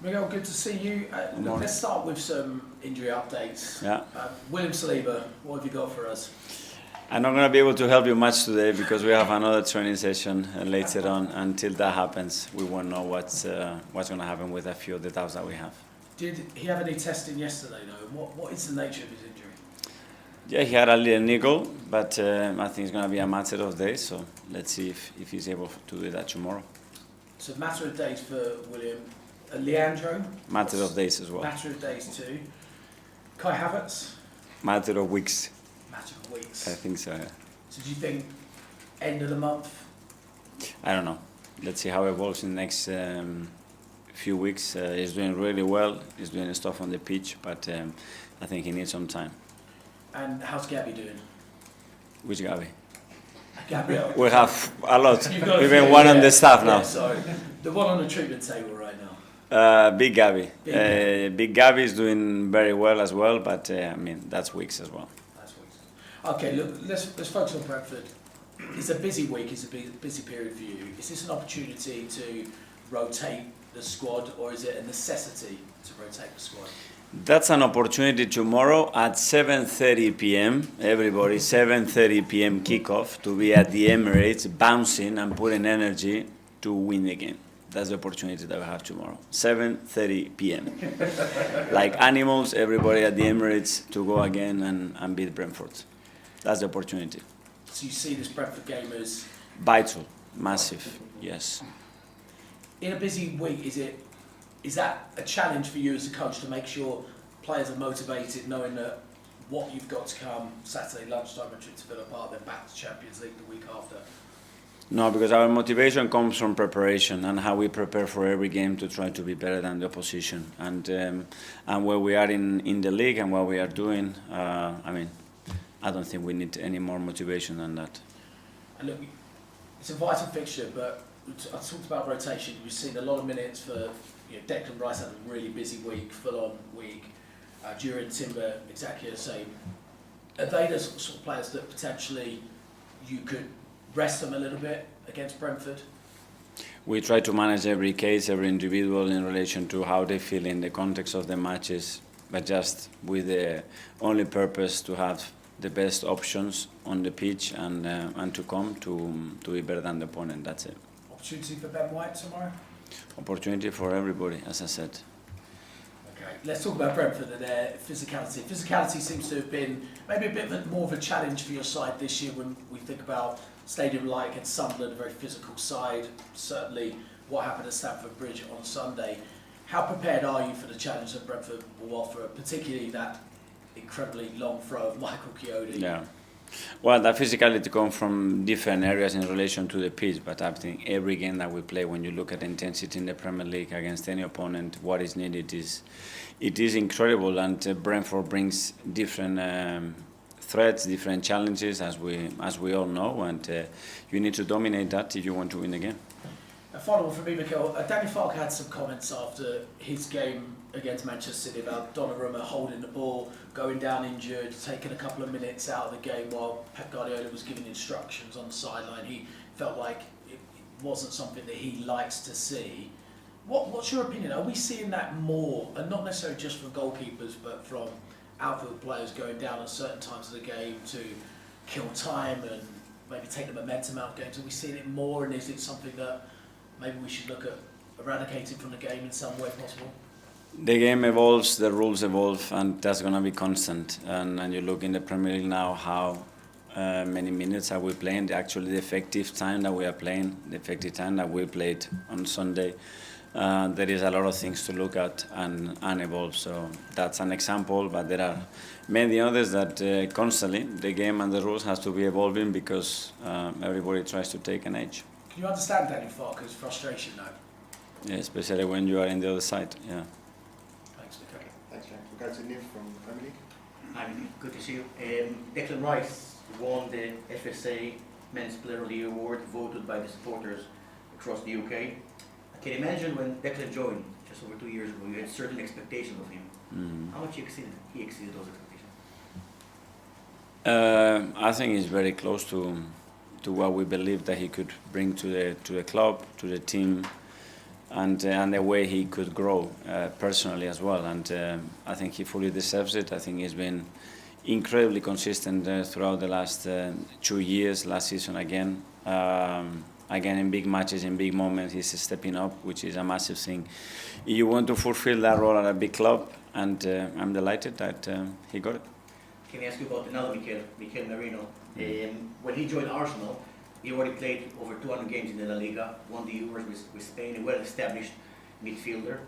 Miguel, good to see you. Look, let's start with some injury updates. Yeah. William Saliba, what have you got for us? I'm not going to be able to help you much today because we have another training session later on. Until that happens, we won't know what's going to happen with a few of the doubts that we have. Did he have any testing yesterday, though? What is the nature of his injury? Yeah, he had a little niggle, but I think it's going to be a matter of days. So let's see if he's able to do that tomorrow. So matter of days for William. Leandro? Matter of days as well. Matter of days too. Kai Havertz? Matter of weeks. Matter of weeks. I think so, yeah. So do you think end of the month? I don't know. Let's see how it evolves in the next few weeks. He's doing really well. He's doing stuff on the pitch, but I think he needs some time. And how's Gabby doing? Which Gabby? Gabriel. We have a lot. We've been one on the staff now. Yeah, sorry. The one on the treatment table right now. Big Gabby. Big Gabby is doing very well as well, but I mean, that's weeks as well. That's weeks. Okay, look, let's focus on Brentford. It's a busy week, it's a busy period for you. Is this an opportunity to rotate the squad, or is it a necessity to rotate the squad? That's an opportunity tomorrow at 7:30 p.m. Everybody, 7:30 p.m. kickoff to be at the Emirates, bouncing and putting energy to win the game. That's the opportunity that we have tomorrow. 7:30 p.m. Like animals, everybody at the Emirates to go again and beat Brentford. That's the opportunity. So you see this Brentford game as vital, massive, yes. In a busy week, is that a challenge for you as a coach to make sure players are motivated, knowing that what you've got to come Saturday lunchtime at Villa Park, then back to Champions League the week after? No, because our motivation comes from preparation and how we prepare for every game to try to be better than the opposition. And where we are in the league and what we are doing, I mean, I don't think we need any more motivation than that. And look, it's a vital fixture, but I talked about rotation. We've seen a lot of minutes for Declan Rice had a really busy week, full-on week. During Timber, exactly the same. Are they the sort of players that potentially you could rest them a little bit against Brentford? We try to manage every case, every individual in relation to how they feel in the context of the matches, but just with the only purpose to have the best options on the pitch and to come to be better than the opponent. That's it. Opportunity for Ben White tomorrow? Opportunity for everybody, as I said. Okay, let's talk about Brentford and their physicality. Physicality seems to have been maybe a bit more of a challenge for your side this year when we think about Stadium Light against Sunderland, a very physical side. Certainly what happened at Stamford Bridge on Sunday. How prepared are you for the challenge that Brentford will offer, particularly that incredibly long throw of Michael Chiodi? Yeah. Well, that physicality comes from different areas in relation to the pitch, but I think every game that we play, when you look at intensity in the Premier League against any opponent, what is needed is incredible, and Brentford brings different threats, different challenges, as we all know, and you need to dominate that if you want to win the game. A follow-up from me, Mikel. Daniel Farke had some comments after his game against Manchester City about Donnarumma holding the ball, going down injured, taking a couple of minutes out of the game while Pep Guardiola was giving instructions on the sideline. He felt like it wasn't something that he likes to see. What's your opinion? Are we seeing that more, and not necessarily just from goalkeepers, but from outfield players going down at certain times of the game to kill time and maybe take the momentum out of games? Are we seeing it more, and is it something that maybe we should look at eradicating from the game in some way possible? The game evolves, the rules evolve, and that's going to be constant. And you look in the Premier League now how many minutes are we playing, actually the effective time that we are playing, the effective time that we played on Sunday. There is a lot of things to look at and evolve. So that's an example, but there are many others that constantly the game and the rules has to be evolving because everybody tries to take an edge. Can you understand Daniel Farke's frustration though? Yeah, especially when you are in the other side, yeah. Thanks, Mikel. Thanks, Jack. We'll go to Neil from the Premier League. Hi, good to see you. Declan Rice won the FSA Men's Player of the Year award voted by the supporters across the UK. I can imagine when Declan joined just over 2 years ago, you had certain expectations of him. How much he exceeded those expectations? I think he's very close to what we believe that he could bring to the club, to the team. and the way he could grow personally as well. And I think he fully deserves it. I think he's been incredibly consistent throughout the last 2 years. Last season again. Again, in big matches, in big moments, he's stepping up, which is a massive thing. You want to fulfill that role at a big club, and I'm delighted that he got it. Can I ask you about another Mikel Merino? When he joined Arsenal, he already played over 200 games in the La Liga, won the Euros with Spain, a well-established midfielder.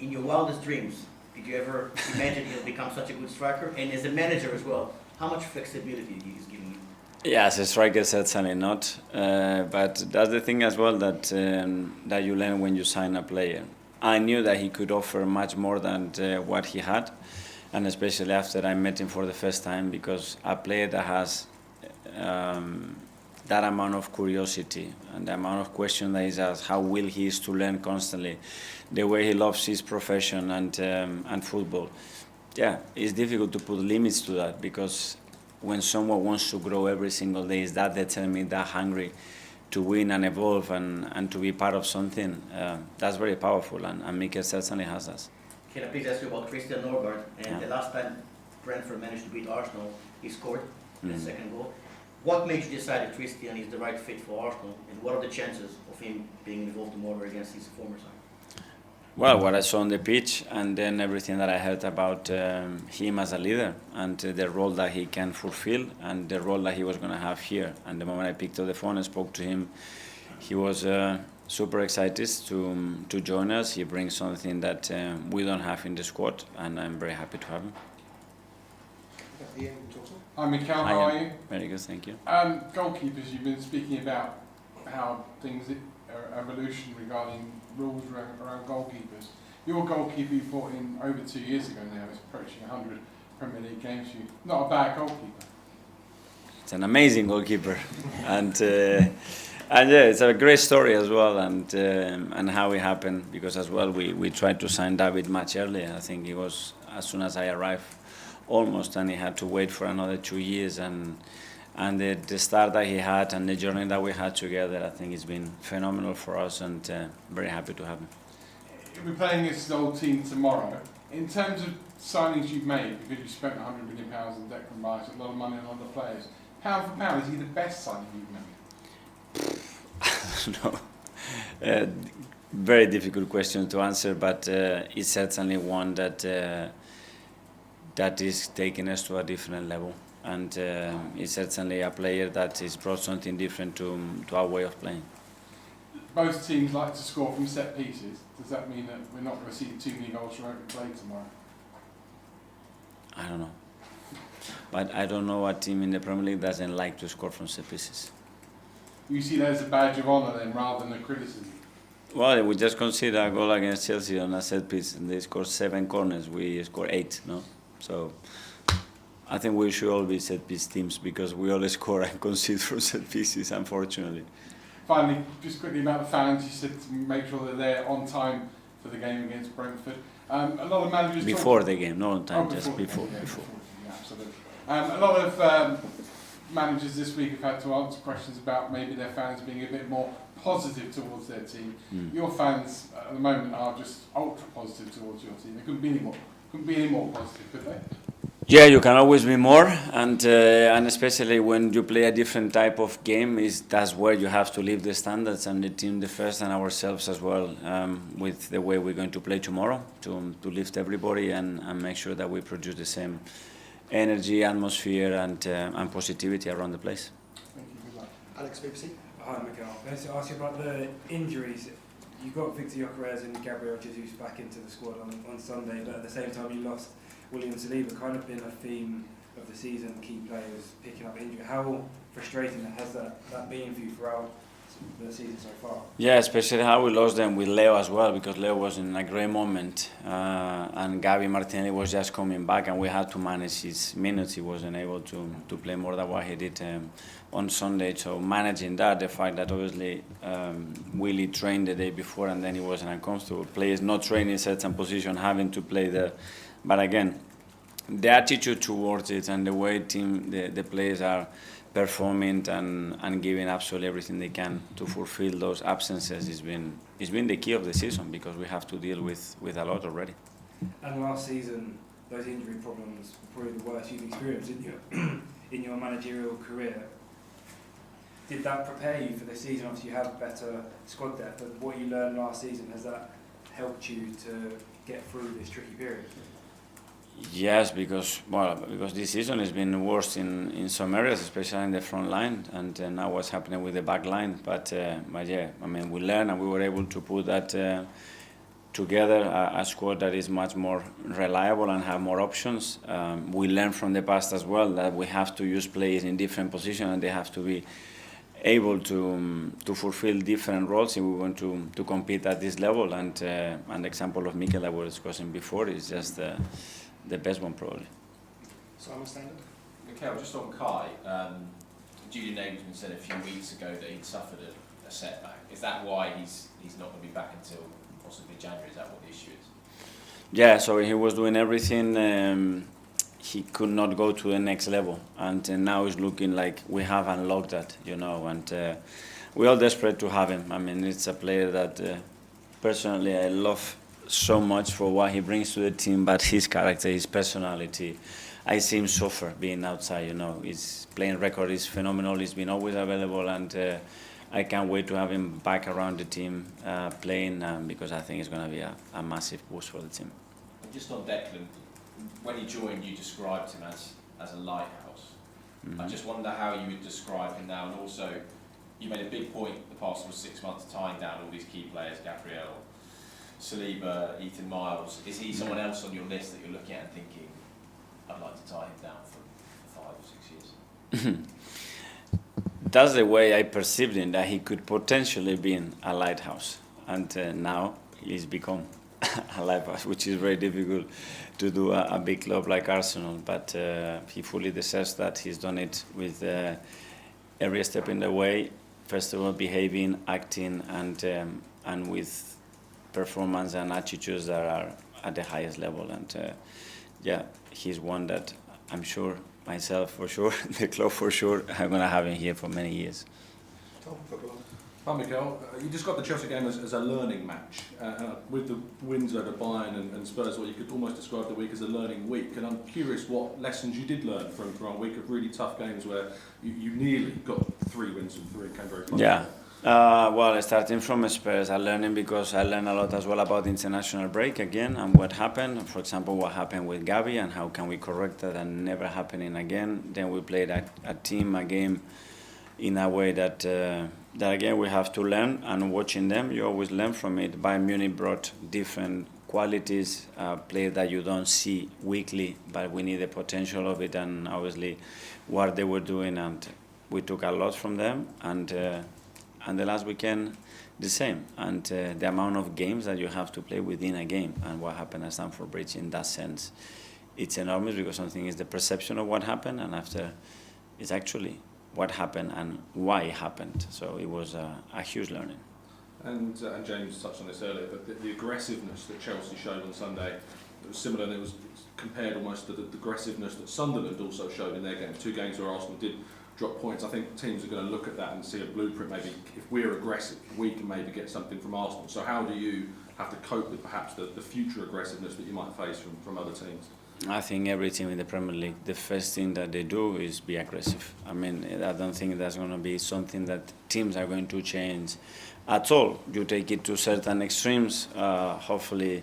In your wildest dreams, did you ever imagine he'll become such a good striker? And as a manager as well, how much flexibility he's giving you? Yeah, as a striker, certainly not. But that's the thing as well that you learn when you sign a player. I knew that he could offer much more than what he had, and especially after I met him for the first time, because a player that has that amount of curiosity and the amount of questions that he's asked, how will he is to learn constantly, the way he loves his profession and football. Yeah, it's difficult to put limits to that, because when someone wants to grow every single day, is that determined, that hungry to win and evolve and to be part of something, that's very powerful, and Mikel certainly has that. Can I please ask you about Christian Norgaard? And the last time Brentford managed to beat Arsenal, he scored the second goal. What made you decide that Christian is the right fit for Arsenal, and what are the chances of him being involved tomorrow against his former side? Well, what I saw on the pitch, and then everything that I heard about him as a leader, and the role that he can fulfill, and the role that he was going to have here. And the moment I picked up the phone and spoke to him, he was super excited to join us. He brings something that we don't have in the squad, and I'm very happy to have him. Hi Mikel, how are you? Very good, thank you. Goalkeepers, you've been speaking about how things are evolution regarding rules around goalkeepers. Your goalkeeper you brought in over 2 years ago now is approaching 100 Premier League games for you. Not a bad goalkeeper. It's an amazing goalkeeper, and yeah, it's a great story as well, and how it happened, because as well we tried to sign David much earlier. I think it was as soon as I arrived, almost, and he had to wait for another 2 years, and the start that he had and the journey that we had together, I think it's been phenomenal for us, and very happy to have him. We're playing this old team tomorrow. In terms of signings you've made, because you spent £100 million on Declan Rice, a lot of money on other players, pound for pound, is he the best signing you've made? I don't know. Very difficult question to answer, but it's certainly one that is taking us to a different level. And he's certainly a player that has brought something different to our way of playing. Both teams like to score from set pieces. Does that mean that we're not going to see too many goals from open play tomorrow? I don't know. But I don't know what team in the Premier League doesn't like to score from set pieces. You see that as a badge of honour then, rather than a criticism? Well, we just consider a goal against Chelsea on a set piece, and they scored 7 corners. We scored 8, no? So I think we should all be set piece teams, because we all score and concede from set pieces, unfortunately. Finally, just quickly about the fans, you said to make sure that they're on time for the game against Brentford. A lot of managers before the game, not on time, just before. Yeah, absolutely. A lot of managers this week have had to answer questions about maybe their fans being a bit more positive towards their team. Your fans at the moment are just ultra positive towards your team. They couldn't be any more positive, could they? Yeah, you can always be more, and especially when you play a different type of game, that's where you have to lift the standards, and the team the first, and ourselves as well, with the way we're going to play tomorrow, to lift everybody and make sure that we produce the same energy, atmosphere, and positivity around the place. Thank you. Good luck. Alex, BBC. Hi Mikel. I wanted to ask you about the injuries. You got Victor Gyökeres and Gabriel Jesus back into the squad on Sunday, but at the same time you lost Willie and Saliba. Kind of been a theme of the season, key players picking up injury. How frustrating has that been for you throughout the season so far? Yeah, especially how we lost them with Leo as well, because Leo was in a great moment, and Martinelli was just coming back, and we had to manage his minutes. He wasn't able to play more than what he did on Sunday. So managing that, the fact that obviously Willie trained the day before and then he wasn't uncomfortable. Players not training in certain position, having to play there. But again, the attitude towards it and the way the players are performing and giving absolutely everything they can to fulfill those absences has been the key of the season, because we have to deal with a lot already. And last season, those injury problems were probably the worst you've experienced in your managerial career. Did that prepare you for this season? Obviously, you have better squad depth, but what you learned last season, has that helped you to get through this tricky period? Yes, because this season has been worse in some areas, especially in the front line, and now what's happening with the back line. But yeah, I mean, we learned, and we were able to put that together, a squad that is much more reliable and have more options. We learned from the past as well that we have to use players in different positions, and they have to be able to fulfill different roles if we want to compete at this level. And the example of Mikel that we were discussing before is just the best one probably. Simon Standard? Mikel, just on Kai, Julian Nagelsmann said a few weeks ago that he'd suffered a setback. Is that why he's not going to be back until possibly January? Is that what the issue is? Yeah, so he was doing everything. He could not go to the next level, and now it's looking like we have unlocked that, and we're all desperate to have him. I mean, it's a player that personally I love so much for what he brings to the team, but his character, his personality, I see him suffer being outside. His playing record is phenomenal. He's been always available, and I can't wait to have him back around the team playing, because I think it's going to be a massive boost for the team. And just on Declan, when he joined, you described him as a lighthouse. Mm-hmm. I just wonder how you would describe him now, and also you made a big point the past 6 months tying down all these key players, Gabriel, Saliba, Ethan Miles. Is he someone else on your list that you're looking at and thinking, I'd like to tie him down for 5 or 6 years? That's the way I perceived him, that he could potentially be a lighthouse, and now he's become a lighthouse, which is very difficult to do a big club like Arsenal, but he fully deserves that. He's done it with every step in the way. First of all, behaving, acting, and with performance and attitudes that are at the highest level. And yeah, he's one that I'm sure, myself for sure, the club for sure, I'm going to have him here for many years. Tom, football. Hi Mikel, you described the Chelsea game as a learning match. With the wins over Bayern and Spurs, well, you could almost describe the week as a learning week. And I'm curious what lessons you did learn from a week of really tough games where you nearly got 3 wins from 3 and came very close. Yeah. Well, starting from Spurs, I'm learning because I learned a lot as well about the international break again and what happened. For example, what happened with Gavi and how can we correct that and never happening again. Then we played a game in a way that again we have to learn, and watching them, you always learn from it. Bayern Munich brought different qualities, players that you don't see weekly, but we need the potential of it, and obviously what they were doing, and we took a lot from them, and the last weekend the same, and the amount of games that you have to play within a game, and what happened at Stamford Bridge in that sense, it's enormous, because something is the perception of what happened, and after it's actually what happened and why it happened. So it was a huge learning. And James touched on this earlier, but the aggressiveness that Chelsea showed on Sunday, it was similar, and it was compared almost to the aggressiveness that Sunderland also showed in their games. 2 games where Arsenal did drop points. I think teams are going to look at that and see a blueprint. Maybe if we're aggressive, we can maybe get something from Arsenal. So how do you have to cope with perhaps the future aggressiveness that you might face from other teams? I think every team in the Premier League, the first thing that they do is be aggressive. I mean, I don't think that's going to be something that teams are going to change at all. You take it to certain extremes, hopefully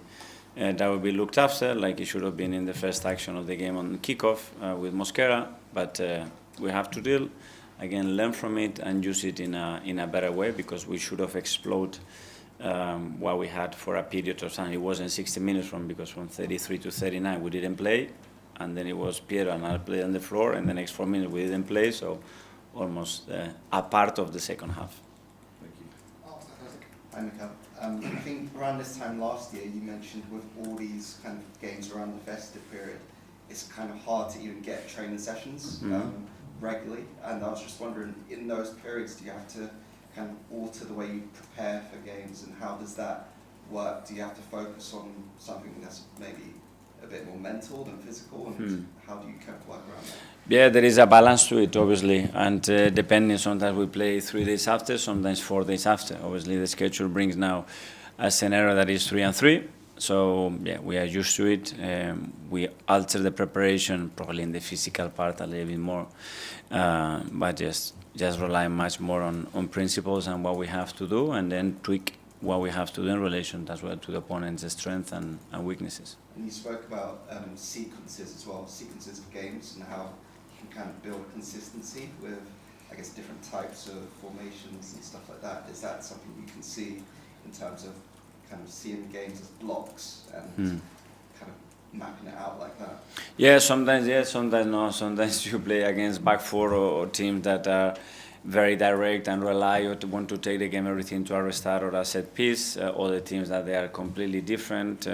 that will be looked after, like it should have been in the first action of the game on kickoff with Mosquera, but we have to deal, again, learn from it and use it in a better way, because we should have exploded what we had for a period of time. It wasn't 60 minutes because from 33 to 39 we didn't play, and then it was Piero and I played on the floor, and the next 4 minutes we didn't play, so almost a part of the second half. Thank you. Hi Mikel. I think around this time last year you mentioned with all these kind of games around the festive period, it's kind of hard to even get training sessions regularly, and I was just wondering, in those periods, do you have to kind of alter the way you prepare for games, and how does that work? Do you have to focus on something that's maybe a bit more mental than physical, and how do you kind of work around that? Yeah, there is a balance to it, obviously, and depending, sometimes we play 3 days after, sometimes 4 days after. Obviously, the schedule brings now a scenario that is 3 and 3. So yeah, we are used to it. We alter the preparation, probably in the physical part a little bit more, but just rely much more on principles and what we have to do, and then tweak what we have to do in relation as well to the opponent's strengths and weaknesses. And you spoke about sequences as well, sequences of games, and how you can kind of build consistency with, I guess, different types of formations and stuff like that. Is that something you can see in terms of kind of seeing games as blocks and kind of mapping it out like that? Yeah, sometimes yes, sometimes no. Sometimes you play against back four or teams that are very direct and rely or want to take the game everything to a restart or a set piece. Other teams that they are completely different.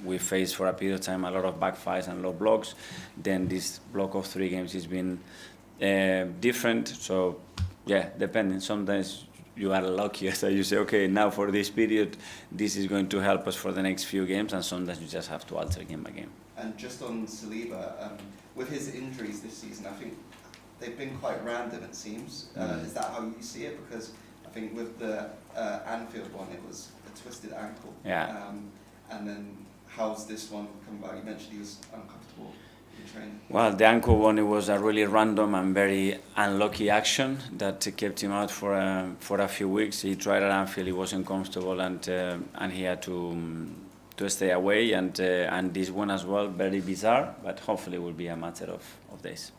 We face for a period of time a lot of back fives and low blocks. Then this block of 3 games has been different. So yeah, depending. Sometimes you are lucky that you say, okay, now for this period, this is going to help us for the next few games, and sometimes you just have to alter game by game. And just on Saliba, with his injuries this season, I think they've been quite random, it seems. Is that how you see it? Because I think with the Anfield one, it was a twisted ankle. Yeah. And then how's this one come about? You mentioned he was uncomfortable in training. Well, the ankle one, it was a really random and very unlucky action that kept him out for a few weeks. He tried at Anfield, he wasn't comfortable, and he had to stay away. And this one as well, very bizarre, but hopefully it will be a matter of days.